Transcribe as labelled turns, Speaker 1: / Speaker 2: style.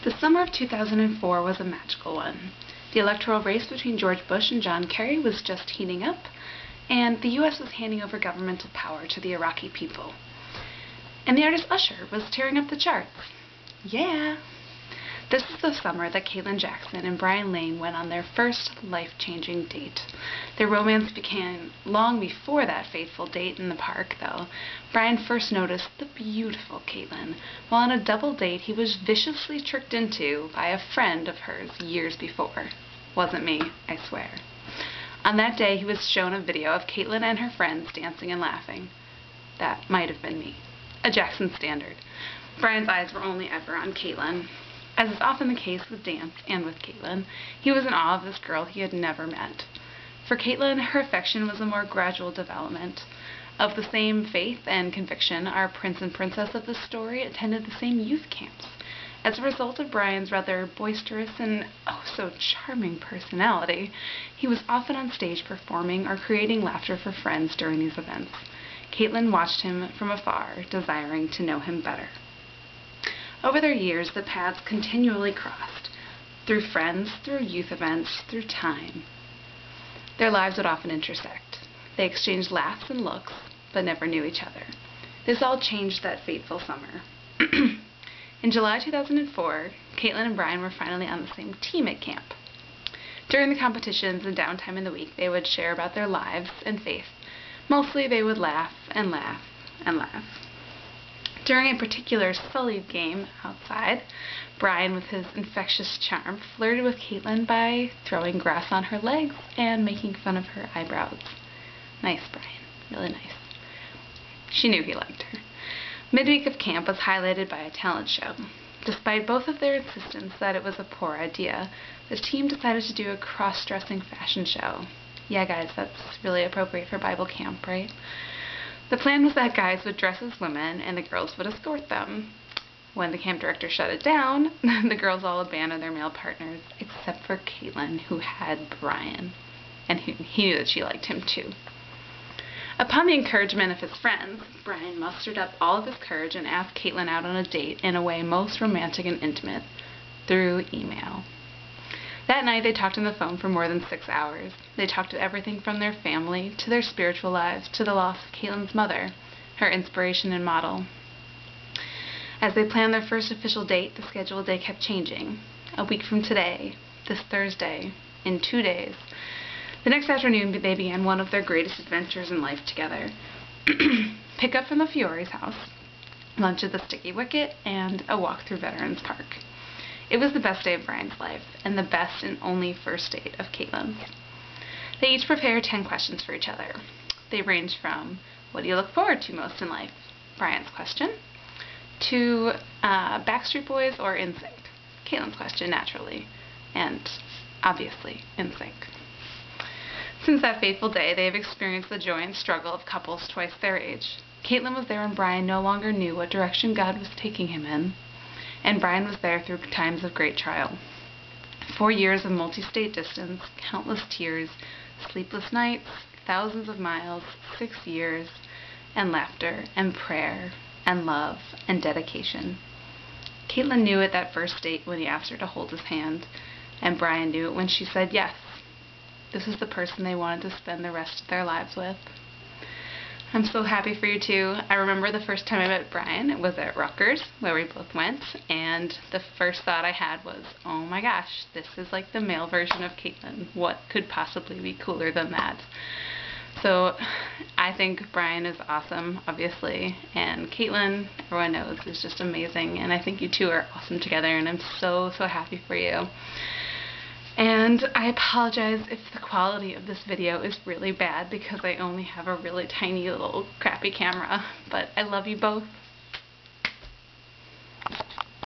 Speaker 1: The summer of 2004 was a magical one. The electoral race between George Bush and John Kerry was just heating up, and the U.S. was handing over governmental power to the Iraqi people. And the artist Usher was tearing up the charts. Yeah! This is the summer that Caitlin Jackson and Brian Lane went on their first life-changing date. Their romance began long before that fateful date in the park, though. Brian first noticed the beautiful Caitlin, while on a double date he was viciously tricked into by a friend of hers years before. Wasn't me, I swear. On that day he was shown a video of Caitlin and her friends dancing and laughing. That might have been me. A Jackson standard. Brian's eyes were only ever on Caitlin. As is often the case with dance and with Caitlin, he was in awe of this girl he had never met. For Caitlin, her affection was a more gradual development. Of the same faith and conviction, our prince and princess of this story attended the same youth camps. As a result of Brian's rather boisterous and so charming personality, he was often on stage performing or creating laughter for friends during these events. Caitlin watched him from afar, desiring to know him better. Over their years, the paths continually crossed, through friends, through youth events, through time. Their lives would often intersect. They exchanged laughs and looks, but never knew each other. This all changed that fateful summer. In July 2004, Caitlin and Brian were finally on the same team at camp. During the competitions and downtime in the week, they would share about their lives and faith. Mostly they would laugh and laugh and laugh. During a particular sullied game outside, Brian, with his infectious charm, flirted with Caitlin by throwing grass on her legs and making fun of her eyebrows. Nice, Brian. Really nice. She knew he liked her. Midweek of camp was highlighted by a talent show. Despite both of their insistence that it was a poor idea, the team decided to do a cross-dressing fashion show. Yeah, guys, that's really appropriate for Bible camp, right? The plan was that guys would dress as women and the girls would escort them. When the camp director shut it down, the girls all abandoned their male partners, except for Caitlin, who had Brian, and he knew that she liked him too. Upon the encouragement of his friends, Brian mustered up all of his courage and asked Caitlin out on a date in a way most romantic and intimate, through email. That night they talked on the phone for more than 6 hours. They talked of everything from their family, to their spiritual lives, to the loss of Caitlin's mother, her inspiration and model. As they planned their first official date, the scheduled day kept changing. A week from today, this Thursday, in 2 days. The next afternoon they began one of their greatest adventures in life together. Pick up from the Fiore's house, lunch at the Sticky Wicket, and a walk through Veterans Park. It was the best day of Brian's life, and the best and only first date of Caitlin's. They each prepared 10 questions for each other. They ranged from, what do you look forward to most in life? Brian's question. To Backstreet Boys or NSYNC? Caitlin's question, naturally. And, obviously, NSYNC. Since that fateful day, they have experienced the joy and struggle of couples twice their age. Caitlin was there when Brian no longer knew what direction God was taking him in. And Brian was there through times of great trial. 4 years of multi-state distance, countless tears, sleepless nights, thousands of miles, 6 years, and laughter, and prayer, and love, and dedication. Caitlin knew it that first date when he asked her to hold his hand, and Brian knew it when she said yes. This is the person they wanted to spend the rest of their lives with. I'm so happy for you two. I remember the first time I met Brian, it was at Rutgers, where we both went, and the first thought I had was, oh my gosh, this is like the male version of Caitlin. What could possibly be cooler than that? So I think Brian is awesome, obviously, and Caitlin, everyone knows, is just amazing, and I think you two are awesome together, and I'm so happy for you. And I apologize if the quality of this video is really bad because I only have a really tiny little crappy camera, but I love you both.